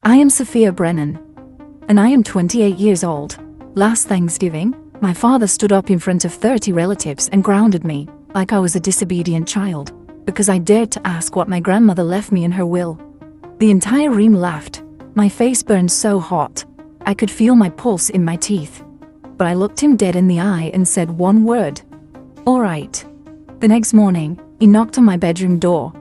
I am Sophia Brennan, and I am 28 years old. Last Thanksgiving, my father stood up in front of 30 relatives and grounded me, like I was a disobedient child, because I dared to ask what my grandmother left me in her will. The entire room laughed. My face burned so hot, I could feel my pulse in my teeth. But I looked him dead in the eye and said one word. All right. The next morning, he knocked on my bedroom door.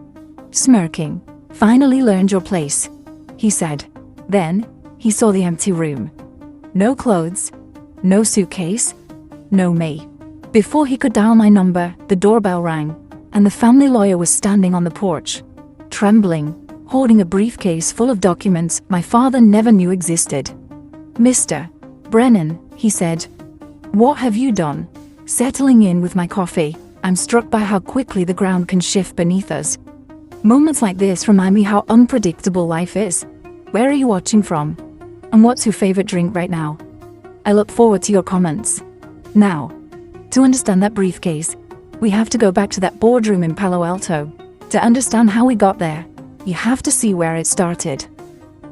Smirking. Finally learned your place, he said. Then, he saw the empty room. No clothes, no suitcase, no me. Before he could dial my number, the doorbell rang, and the family lawyer was standing on the porch, trembling, holding a briefcase full of documents my father never knew existed. Mr. Brennan, he said. What have you done? Settling in with my coffee, I'm struck by how quickly the ground can shift beneath us. Moments like this remind me how unpredictable life is. Where are you watching from? And what's your favorite drink right now? I look forward to your comments. Now, to understand that briefcase, we have to go back to that boardroom in Palo Alto. To understand how we got there, you have to see where it started.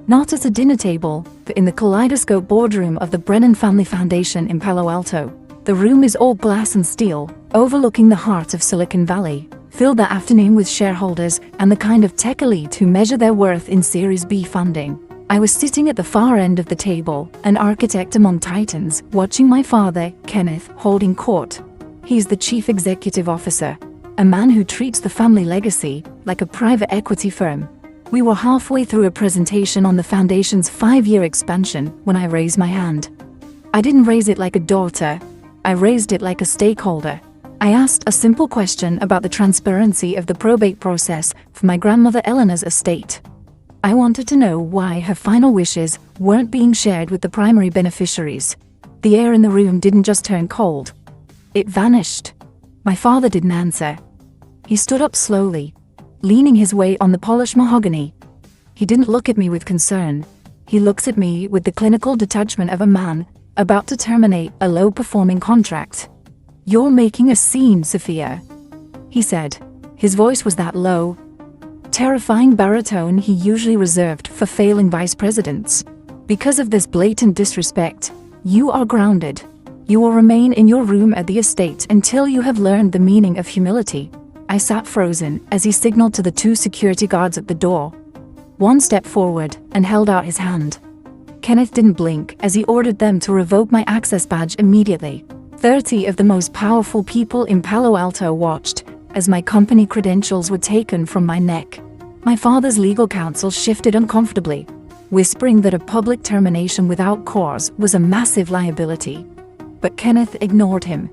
Not at a dinner table, but in the kaleidoscope boardroom of the Brennan Family Foundation in Palo Alto. The room is all glass and steel, overlooking the heart of Silicon Valley, filled that afternoon with shareholders and the kind of tech elite who measure their worth in Series B funding. I was sitting at the far end of the table, an architect among titans, watching my father, Kenneth, holding court. He's the chief executive officer, a man who treats the family legacy like a private equity firm. We were halfway through a presentation on the foundation's 5-year expansion when I raised my hand. I didn't raise it like a daughter, I raised it like a stakeholder. I asked a simple question about the transparency of the probate process for my grandmother Eleanor's estate. I wanted to know why her final wishes weren't being shared with the primary beneficiaries. The air in the room didn't just turn cold. It vanished. My father didn't answer. He stood up slowly, leaning his weight on the polished mahogany. He didn't look at me with concern. He looks at me with the clinical detachment of a man about to terminate a low-performing contract. You're making a scene, Sophia, he said. His voice was that low, terrifying baritone he usually reserved for failing vice presidents. Because of this blatant disrespect, you are grounded. You will remain in your room at the estate until you have learned the meaning of humility. I sat frozen as he signaled to the 2 security guards at the door. One stepped forward and held out his hand. Kenneth didn't blink as he ordered them to revoke my access badge immediately. 30 of the most powerful people in Palo Alto watched as my company credentials were taken from my neck. My father's legal counsel shifted uncomfortably, whispering that a public termination without cause was a massive liability. But Kenneth ignored him.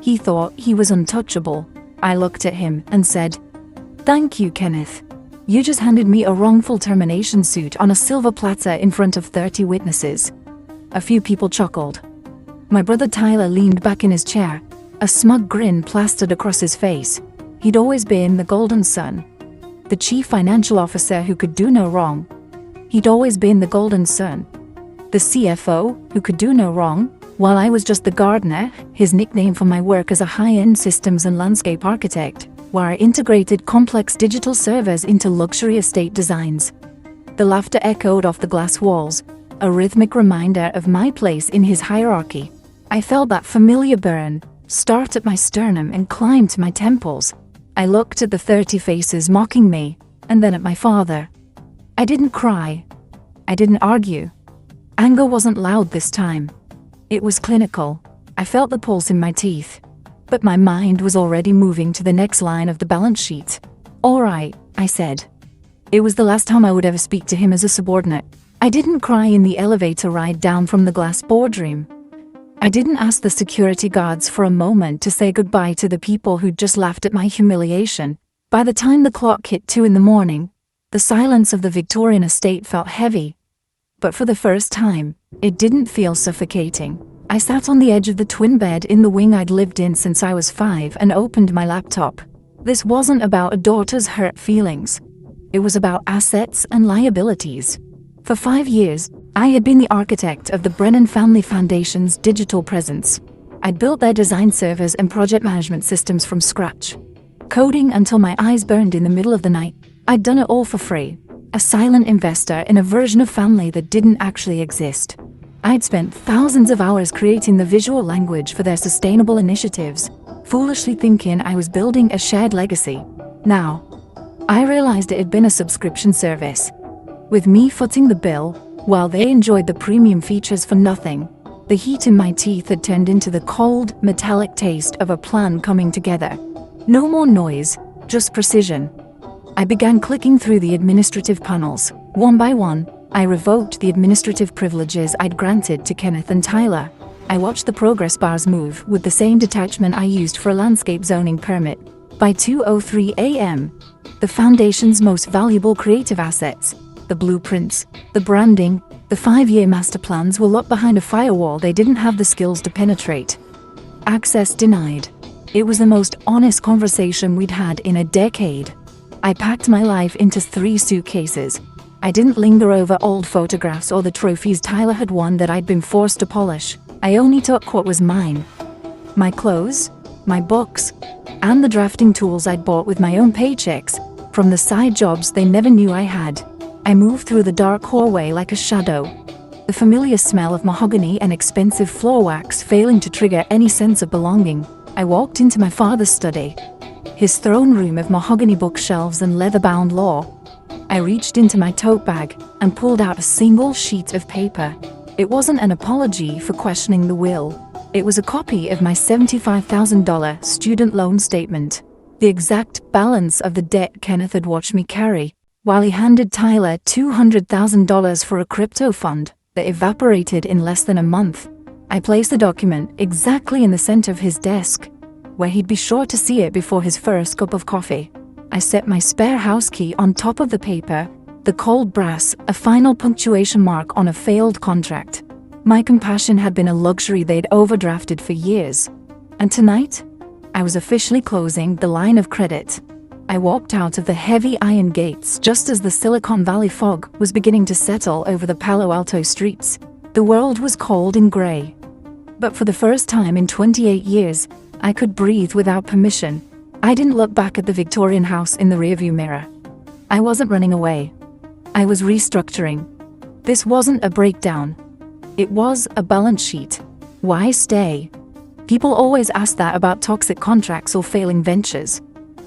He thought he was untouchable. I looked at him and said, "Thank you, Kenneth. You just handed me a wrongful termination suit on a silver platter in front of 30 witnesses." A few people chuckled. My brother Tyler leaned back in his chair, a smug grin plastered across his face. He'd always been the golden son, the chief financial officer who could do no wrong. He'd always been the golden son, the CFO who could do no wrong, while I was just the gardener, his nickname for my work as a high-end systems and landscape architect, where I integrated complex digital servers into luxury estate designs. The laughter echoed off the glass walls, a rhythmic reminder of my place in his hierarchy. I felt that familiar burn start at my sternum and climb to my temples. I looked at the 30 faces mocking me, and then at my father. I didn't cry. I didn't argue. Anger wasn't loud this time. It was clinical. I felt the pulse in my teeth. But my mind was already moving to the next line of the balance sheet. "All right," I said. It was the last time I would ever speak to him as a subordinate. I didn't cry in the elevator ride down from the glass boardroom. I didn't ask the security guards for a moment to say goodbye to the people who'd just laughed at my humiliation. By the time the clock hit 2 in the morning, the silence of the Victorian estate felt heavy. But for the first time, it didn't feel suffocating. I sat on the edge of the twin bed in the wing I'd lived in since I was 5 and opened my laptop. This wasn't about a daughter's hurt feelings. It was about assets and liabilities. For 5 years, I had been the architect of the Brennan Family Foundation's digital presence. I'd built their design servers and project management systems from scratch, coding until my eyes burned in the middle of the night. I'd done it all for free, a silent investor in a version of family that didn't actually exist. I'd spent thousands of hours creating the visual language for their sustainable initiatives, foolishly thinking I was building a shared legacy. Now, I realized it had been a subscription service, with me footing the bill, while they enjoyed the premium features for nothing. The heat in my teeth had turned into the cold, metallic taste of a plan coming together. No more noise, just precision. I began clicking through the administrative panels. One by one, I revoked the administrative privileges I'd granted to Kenneth and Tyler. I watched the progress bars move with the same detachment I used for a landscape zoning permit. By 2:03 a.m., the Foundation's most valuable creative assets, the blueprints, the branding, the 5-year master plans were locked behind a firewall they didn't have the skills to penetrate. Access denied. It was the most honest conversation we'd had in a decade. I packed my life into 3 suitcases. I didn't linger over old photographs or the trophies Tyler had won that I'd been forced to polish. I only took what was mine. My clothes, my books, and the drafting tools I'd bought with my own paychecks from the side jobs they never knew I had. I moved through the dark hallway like a shadow, the familiar smell of mahogany and expensive floor wax failing to trigger any sense of belonging. I walked into my father's study, his throne room of mahogany bookshelves and leather-bound law. I reached into my tote bag and pulled out a single sheet of paper. It wasn't an apology for questioning the will. It was a copy of my $75,000 student loan statement, the exact balance of the debt Kenneth had watched me carry, while he handed Tyler $200,000 for a crypto fund that evaporated in less than a month. I placed the document exactly in the center of his desk, where he'd be sure to see it before his first cup of coffee. I set my spare house key on top of the paper, the cold brass, a final punctuation mark on a failed contract. My compassion had been a luxury they'd overdrafted for years. And tonight, I was officially closing the line of credit. I walked out of the heavy iron gates just as the Silicon Valley fog was beginning to settle over the Palo Alto streets. The world was cold and gray. But for the first time in 28 years, I could breathe without permission. I didn't look back at the Victorian house in the rearview mirror. I wasn't running away. I was restructuring. This wasn't a breakdown. It was a balance sheet. Why stay? People always ask that about toxic contracts or failing ventures.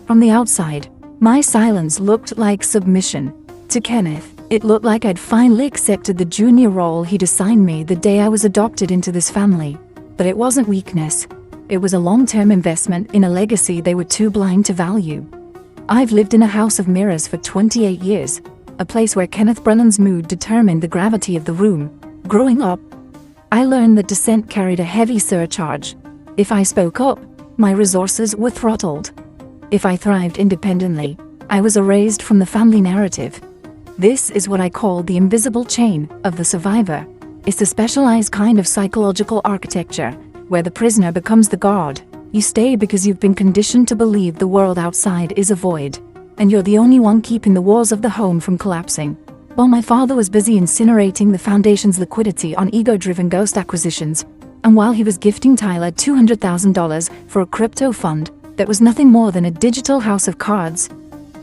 From the outside, my silence looked like submission. To Kenneth, it looked like I'd finally accepted the junior role he'd assigned me the day I was adopted into this family. But it wasn't weakness. It was a long-term investment in a legacy they were too blind to value. I've lived in a house of mirrors for 28 years, a place where Kenneth Brennan's mood determined the gravity of the room. Growing up, I learned that dissent carried a heavy surcharge. If I spoke up, my resources were throttled. If I thrived independently, I was erased from the family narrative. This is what I call the invisible chain of the survivor. It's a specialized kind of psychological architecture, where the prisoner becomes the guard. You stay because you've been conditioned to believe the world outside is a void, and you're the only one keeping the walls of the home from collapsing. While my father was busy incinerating the Foundation's liquidity on ego-driven ghost acquisitions, and while he was gifting Tyler $200,000 for a crypto fund that was nothing more than a digital house of cards,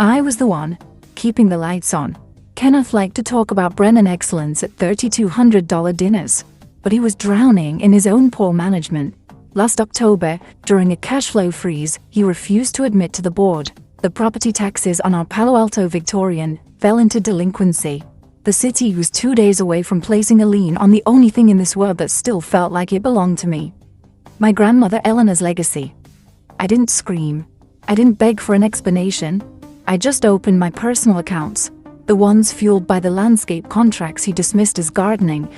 I was the one keeping the lights on. Kenneth liked to talk about Brennan excellence at $3,200 dinners, but he was drowning in his own poor management. Last October, during a cash flow freeze, he refused to admit to the board the property taxes on our Palo Alto Victorian fell into delinquency. The city was 2 days away from placing a lien on the only thing in this world that still felt like it belonged to me. My grandmother Eleanor's legacy. I didn't scream. I didn't beg for an explanation. I just opened my personal accounts, the ones fueled by the landscape contracts he dismissed as gardening,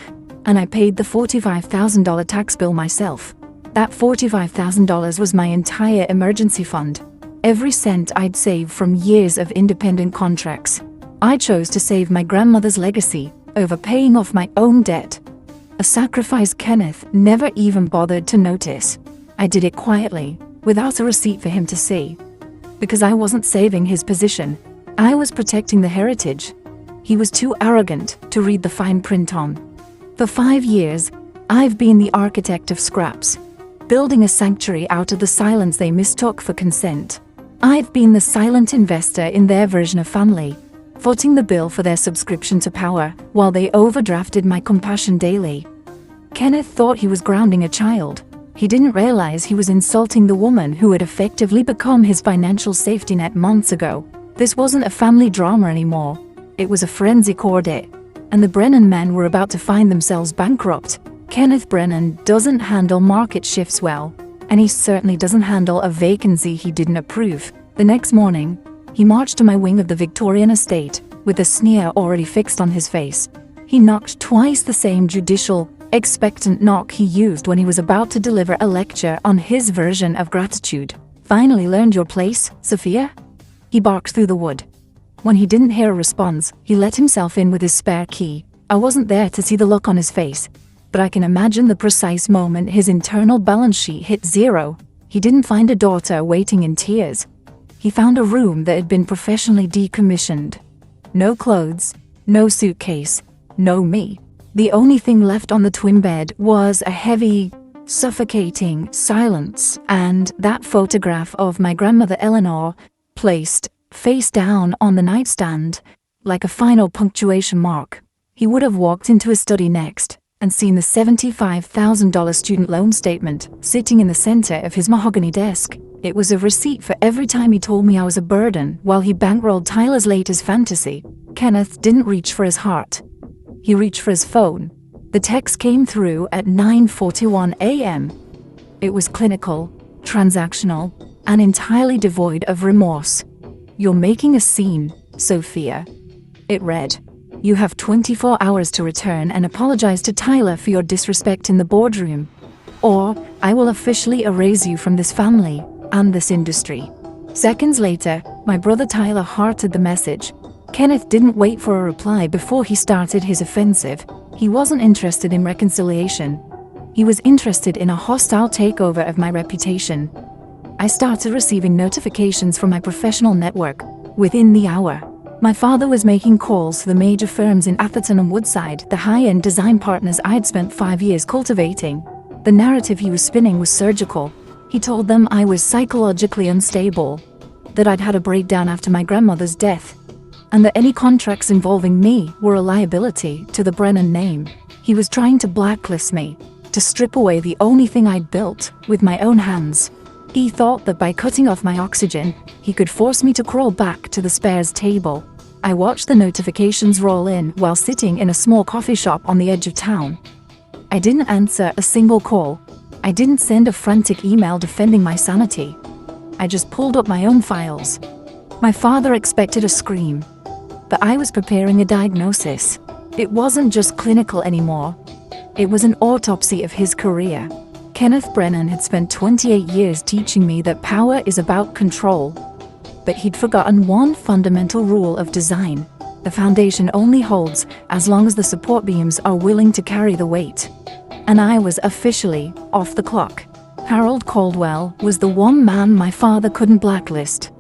and I paid the $45,000 tax bill myself. That $45,000 was my entire emergency fund. Every cent I'd saved from years of independent contracts. I chose to save my grandmother's legacy over paying off my own debt. A sacrifice Kenneth never even bothered to notice. I did it quietly, without a receipt for him to see. Because I wasn't saving his position. I was protecting the heritage. He was too arrogant to read the fine print on. For 5 years, I've been the architect of scraps, building a sanctuary out of the silence they mistook for consent. I've been the silent investor in their version of family. footing the bill for their subscription to Power, while they overdrafted my compassion daily. Kenneth thought he was grounding a child. He didn't realize he was insulting the woman who had effectively become his financial safety net months ago. This wasn't a family drama anymore. It was a forensic audit. And the Brennan men were about to find themselves bankrupt. Kenneth Brennan doesn't handle market shifts well, and he certainly doesn't handle a vacancy he didn't approve. The next morning, he marched to my wing of the Victorian estate, with a sneer already fixed on his face. He knocked twice the same judicial, expectant knock he used when he was about to deliver a lecture on his version of gratitude. "Finally learned your place, Sophia?" He barked through the wood. When he didn't hear a response, he let himself in with his spare key. I wasn't there to see the look on his face, but I can imagine the precise moment his internal balance sheet hit zero. He didn't find a daughter waiting in tears. He found a room that had been professionally decommissioned. No clothes, no suitcase, no me. The only thing left on the twin bed was a heavy, suffocating silence, and that photograph of my grandmother Eleanor, placed face down on the nightstand, like a final punctuation mark. He would have walked into his study next and seen the $75,000 student loan statement sitting in the center of his mahogany desk. It was a receipt for every time he told me I was a burden while he bankrolled Tyler's latest fantasy. Kenneth didn't reach for his heart. He reached for his phone. The text came through at 9:41 a.m. It was clinical, transactional, and entirely devoid of remorse. "You're making a scene, Sophia." It read, "You have 24 hours to return and apologize to Tyler for your disrespect in the boardroom, or I will officially erase you from this family and this industry." Seconds later, my brother Tyler hearted the message. Kenneth didn't wait for a reply before he started his offensive. He wasn't interested in reconciliation. He was interested in a hostile takeover of my reputation. I started receiving notifications from my professional network within the hour. My father was making calls to the major firms in Atherton and Woodside, the high-end design partners I'd spent 5 years cultivating. The narrative he was spinning was surgical. He told them I was psychologically unstable, that I'd had a breakdown after my grandmother's death, and that any contracts involving me were a liability to the Brennan name. He was trying to blacklist me, to strip away the only thing I'd built with my own hands. He thought that by cutting off my oxygen, he could force me to crawl back to the spares table. I watched the notifications roll in while sitting in a small coffee shop on the edge of town. I didn't answer a single call. I didn't send a frantic email defending my sanity. I just pulled up my own files. My father expected a scream, but I was preparing a diagnosis. It wasn't just clinical anymore. It was an autopsy of his career. Kenneth Brennan had spent 28 years teaching me that power is about control. But he'd forgotten one fundamental rule of design. The foundation only holds as long as the support beams are willing to carry the weight. And I was officially off the clock. Harold Caldwell was the one man my father couldn't blacklist.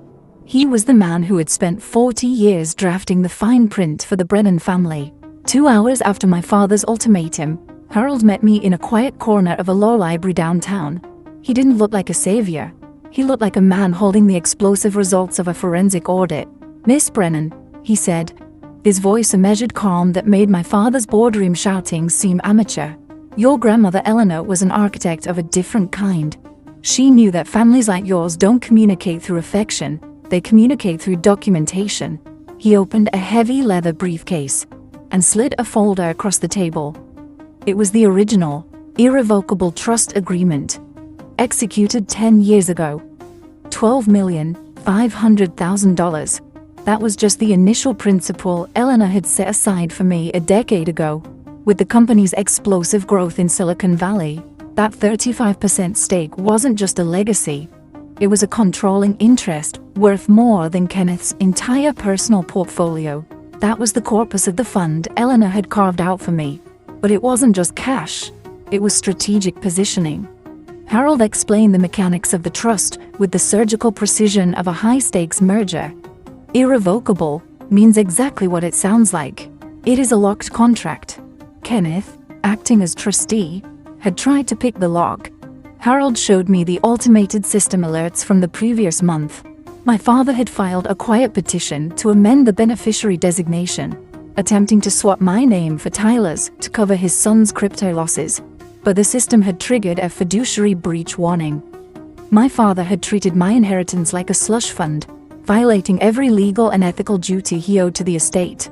He was the man who had spent 40 years drafting the fine print for the Brennan family. 2 hours after my father's ultimatum, Harold met me in a quiet corner of a law library downtown. He didn't look like a savior. He looked like a man holding the explosive results of a forensic audit. "Miss Brennan," he said, his voice a measured calm that made my father's boardroom shouting seem amateur. "Your grandmother Eleanor was an architect of a different kind. She knew that families like yours don't communicate through affection, they communicate through documentation." He opened a heavy leather briefcase and slid a folder across the table. It was the original, irrevocable trust agreement, executed 10 years ago. $12,500,000. That was just the initial principal Eleanor had set aside for me a decade ago. With the company's explosive growth in Silicon Valley, that 35% stake wasn't just a legacy. It was a controlling interest worth more than Kenneth's entire personal portfolio. That was the corpus of the fund Eleanor had carved out for me. But it wasn't just cash, it was strategic positioning. Harold explained the mechanics of the trust with the surgical precision of a high-stakes merger. Irrevocable means exactly what it sounds like. It is a locked contract. Kenneth, acting as trustee, had tried to pick the lock. Harold showed me the automated system alerts from the previous month. My father had filed a quiet petition to amend the beneficiary designation, attempting to swap my name for Tyler's to cover his son's crypto losses, but the system had triggered a fiduciary breach warning. My father had treated my inheritance like a slush fund, violating every legal and ethical duty he owed to the estate.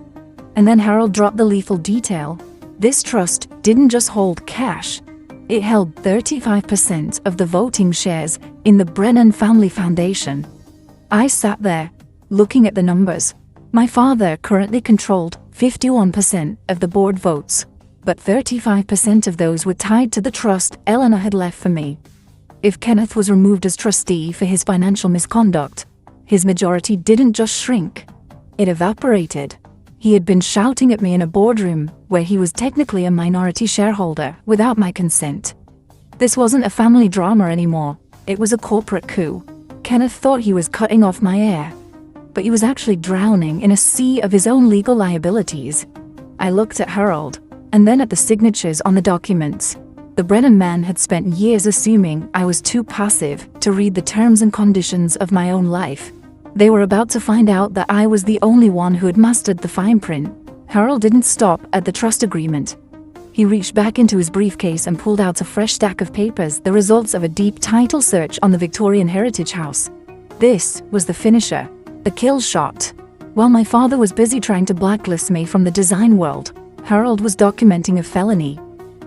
And then Harold dropped the lethal detail. This trust didn't just hold cash. It held 35% of the voting shares in the Brennan Family Foundation. I sat there, looking at the numbers. My father currently controlled 51% of the board votes, but 35% of those were tied to the trust Eleanor had left for me. If Kenneth was removed as trustee for his financial misconduct, his majority didn't just shrink, it evaporated. He had been shouting at me in a boardroom where he was technically a minority shareholder without my consent. This wasn't a family drama anymore, it was a corporate coup. Kenneth thought he was cutting off my heir, but he was actually drowning in a sea of his own legal liabilities. I looked at Harold, and then at the signatures on the documents. The Brennan man had spent years assuming I was too passive to read the terms and conditions of my own life. They were about to find out that I was the only one who had mastered the fine print. Harold didn't stop at the trust agreement. He reached back into his briefcase and pulled out a fresh stack of papers, the results of a deep title search on the Victorian Heritage House. This was the finisher, the kill shot. While my father was busy trying to blacklist me from the design world, Harold was documenting a felony.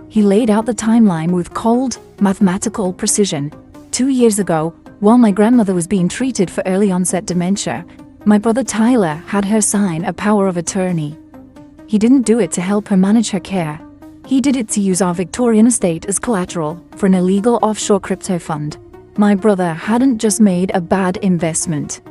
He laid out the timeline with cold, mathematical precision. 2 years ago, while my grandmother was being treated for early onset dementia, my brother Tyler had her sign a power of attorney. He didn't do it to help her manage her care. He did it to use our Victorian estate as collateral for an illegal offshore crypto fund. My brother hadn't just made a bad investment.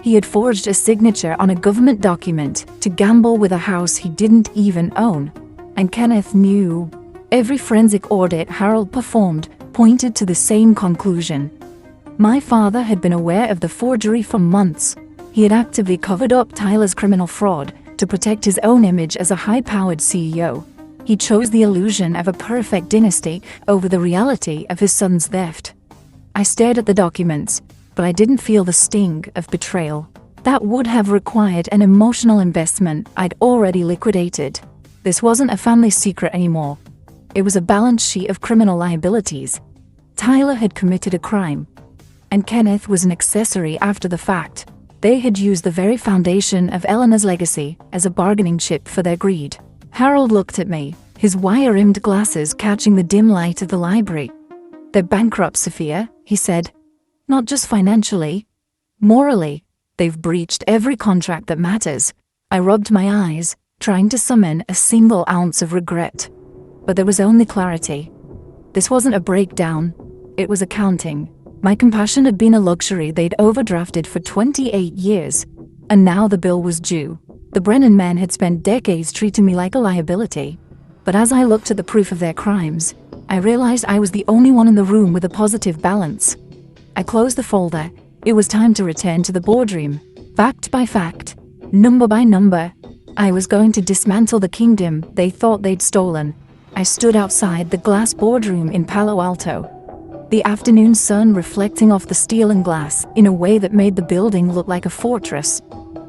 He had forged a signature on a government document to gamble with a house he didn't even own. And Kenneth knew. Every forensic audit Harold performed pointed to the same conclusion. My father had been aware of the forgery for months. He had actively covered up Tyler's criminal fraud to protect his own image as a high-powered CEO. He chose the illusion of a perfect dynasty over the reality of his son's theft. I stared at the documents, but I didn't feel the sting of betrayal. That would have required an emotional investment I'd already liquidated. This wasn't a family secret anymore. It was a balance sheet of criminal liabilities. Tyler had committed a crime, and Kenneth was an accessory after the fact. They had used the very foundation of Eleanor's legacy as a bargaining chip for their greed. Harold looked at me, his wire-rimmed glasses catching the dim light of the library. "They're bankrupt, Sophia," he said. "Not just financially. Morally, they've breached every contract that matters." I rubbed my eyes, trying to summon a single ounce of regret. But there was only clarity. This wasn't a breakdown, it was accounting. My compassion had been a luxury they'd overdrafted for 28 years, and now the bill was due. The Brennan men had spent decades treating me like a liability. But as I looked at the proof of their crimes, I realized I was the only one in the room with a positive balance. I closed the folder. It was time to return to the boardroom. Fact by fact, number by number, I was going to dismantle the kingdom they thought they'd stolen. I stood outside the glass boardroom in Palo Alto, the afternoon sun reflecting off the steel and glass in a way that made the building look like a fortress.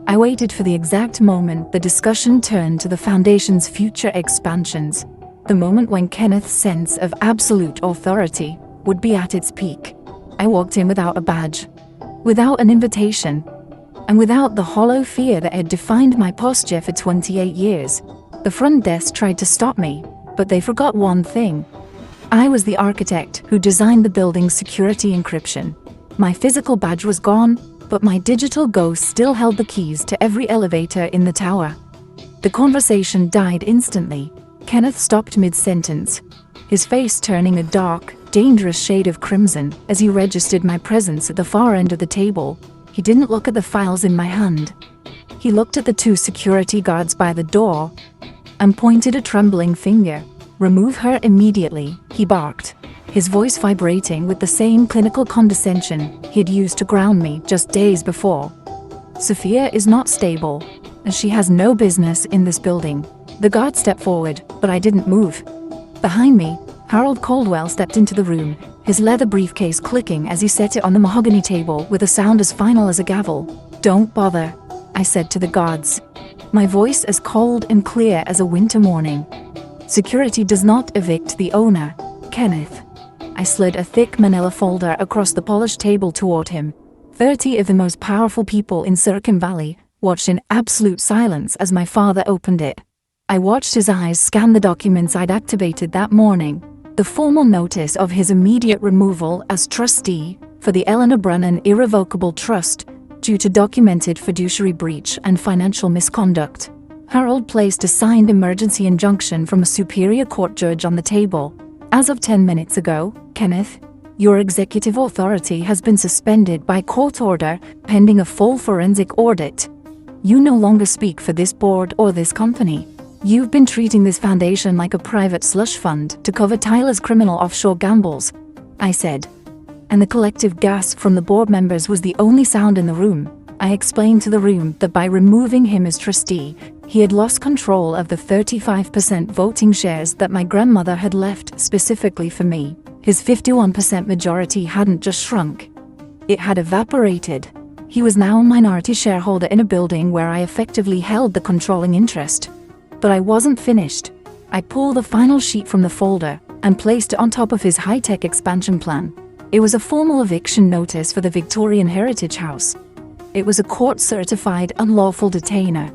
I waited for the exact moment the discussion turned to the Foundation's future expansions, the moment when Kenneth's sense of absolute authority would be at its peak. I walked in without a badge, without an invitation, and without the hollow fear that had defined my posture for 28 years. The front desk tried to stop me, but they forgot one thing. I was the architect who designed the building's security encryption. My physical badge was gone, but my digital ghost still held the keys to every elevator in the tower. The conversation died instantly. Kenneth stopped mid-sentence, his face turning a dark, dangerous shade of crimson as he registered my presence at the far end of the table. He didn't look at the files in my hand. He looked at the two security guards by the door and pointed a trembling finger. "Remove her immediately," he barked, his voice vibrating with the same clinical condescension he'd used to ground me just days before. "Sophia is not stable, and she has no business in this building." The guard stepped forward, but I didn't move. Behind me, Harold Caldwell stepped into the room, his leather briefcase clicking as he set it on the mahogany table with a sound as final as a gavel. "Don't bother," I said to the guards, my voice as cold and clear as a winter morning. "Security does not evict the owner, Kenneth." I slid a thick manila folder across the polished table toward him. 30 of the most powerful people in Silicon Valley watched in absolute silence as my father opened it. I watched his eyes scan the documents I'd activated that morning. The formal notice of his immediate removal as trustee for the Eleanor Brennan Irrevocable Trust due to documented fiduciary breach and financial misconduct. Harold placed a signed emergency injunction from a superior court judge on the table. "As of 10 minutes ago, Kenneth, your executive authority has been suspended by court order pending a full forensic audit. You no longer speak for this board or this company. You've been treating this foundation like a private slush fund to cover Tyler's criminal offshore gambles," I said. And the collective gasp from the board members was the only sound in the room. I explained to the room that by removing him as trustee, he had lost control of the 35% voting shares that my grandmother had left specifically for me. His 51% majority hadn't just shrunk. It had evaporated. He was now a minority shareholder in a building where I effectively held the controlling interest. But I wasn't finished. I pulled the final sheet from the folder and placed it on top of his high-tech expansion plan. It was a formal eviction notice for the Victorian Heritage House. It was a court-certified unlawful detainer.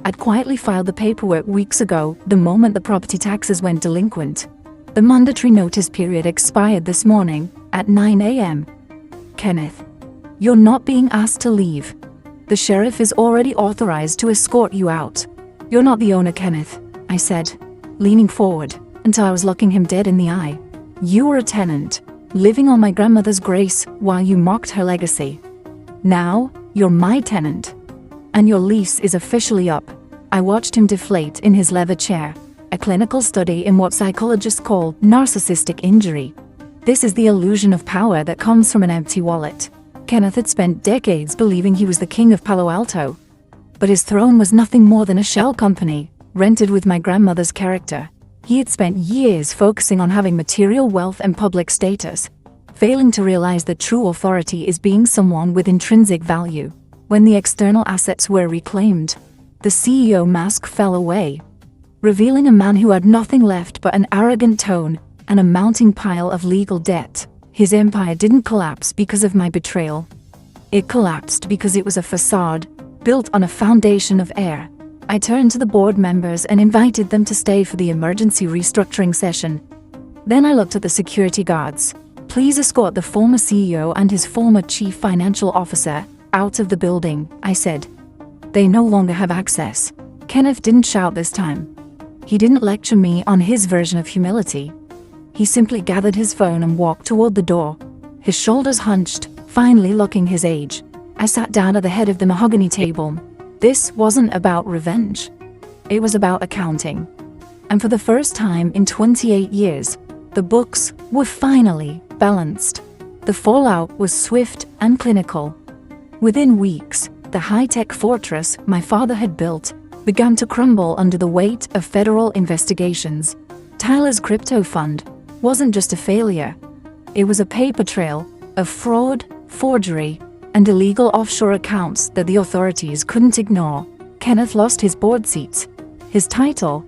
I'd quietly filed the paperwork weeks ago, the moment the property taxes went delinquent. The mandatory notice period expired this morning at 9 a.m. "Kenneth, you're not being asked to leave. The sheriff is already authorized to escort you out. You're not the owner, Kenneth," I said, leaning forward until I was looking him dead in the eye. "You were a tenant, living on my grandmother's grace while you mocked her legacy. Now, you're my tenant. And your lease is officially up." I watched him deflate in his leather chair, a clinical study in what psychologists call narcissistic injury. This is the illusion of power that comes from an empty wallet. Kenneth had spent decades believing he was the king of Palo Alto. But his throne was nothing more than a shell company, rented with my grandmother's character. He had spent years focusing on having material wealth and public status, failing to realize that true authority is being someone with intrinsic value. When the external assets were reclaimed, the CEO mask fell away, revealing a man who had nothing left but an arrogant tone and a mounting pile of legal debt. His empire didn't collapse because of my betrayal. It collapsed because it was a facade, built on a foundation of air. I turned to the board members and invited them to stay for the emergency restructuring session. Then I looked at the security guards. "Please escort the former CEO and his former chief financial officer out of the building," I said. "They no longer have access." Kenneth didn't shout this time. He didn't lecture me on his version of humility. He simply gathered his phone and walked toward the door, his shoulders hunched, finally looking his age. I sat down at the head of the mahogany table. This wasn't about revenge. It was about accounting. And for the first time in 28 years, the books were finally balanced. The fallout was swift and clinical. Within weeks, the high-tech fortress my father had built began to crumble under the weight of federal investigations. Tyler's crypto fund wasn't just a failure. It was a paper trail of fraud, forgery, and illegal offshore accounts that the authorities couldn't ignore. Kenneth lost his board seats, his title,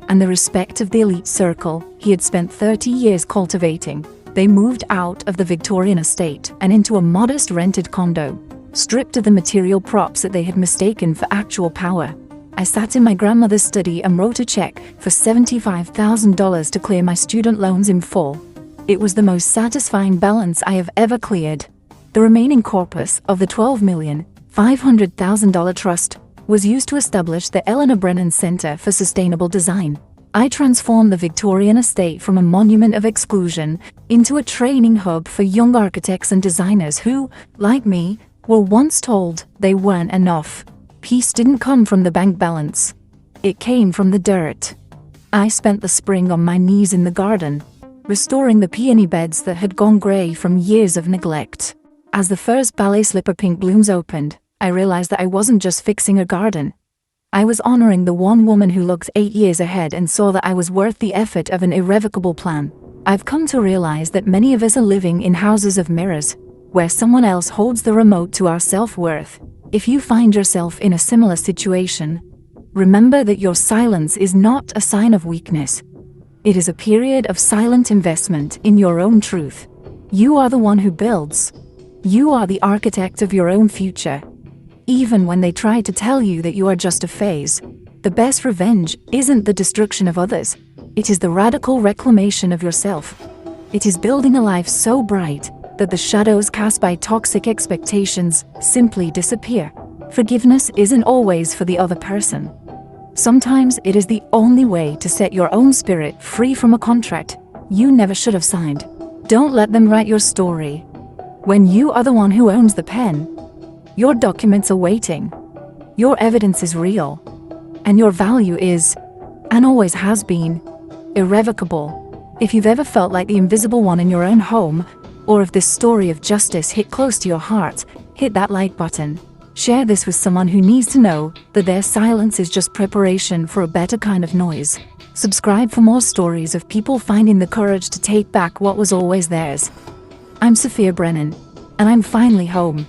and the respect of the elite circle he had spent 30 years cultivating. They moved out of the Victorian estate and into a modest rented condo, stripped of the material props that they had mistaken for actual power. I sat in my grandmother's study and wrote a check for $75,000 to clear my student loans in full. It was the most satisfying balance I have ever cleared. The remaining corpus of the $12,500,000 trust was used to establish the Eleanor Brennan Center for Sustainable Design. I transformed the Victorian estate from a monument of exclusion into a training hub for young architects and designers who, like me, were once told they weren't enough. Peace didn't come from the bank balance. It came from the dirt. I spent the spring on my knees in the garden, restoring the peony beds that had gone gray from years of neglect. As the first ballet slipper pink blooms opened, I realized that I wasn't just fixing a garden. I was honoring the one woman who looked 8 years ahead and saw that I was worth the effort of an irrevocable plan. I've come to realize that many of us are living in houses of mirrors, where someone else holds the remote to our self-worth. If you find yourself in a similar situation, remember that your silence is not a sign of weakness. It is a period of silent investment in your own truth. You are the one who builds. You are the architect of your own future. Even when they try to tell you that you are just a phase, the best revenge isn't the destruction of others. It is the radical reclamation of yourself. It is building a life so bright that the shadows cast by toxic expectations simply disappear. Forgiveness isn't always for the other person. Sometimes it is the only way to set your own spirit free from a contract you never should have signed. Don't let them write your story. When you are the one who owns the pen, your documents are waiting. Your evidence is real. And your value is, and always has been, irrevocable. If you've ever felt like the invisible one in your own home, or if this story of justice hit close to your heart, hit that like button. Share this with someone who needs to know that their silence is just preparation for a better kind of noise. Subscribe for more stories of people finding the courage to take back what was always theirs. I'm Sophia Brennan, and I'm finally home.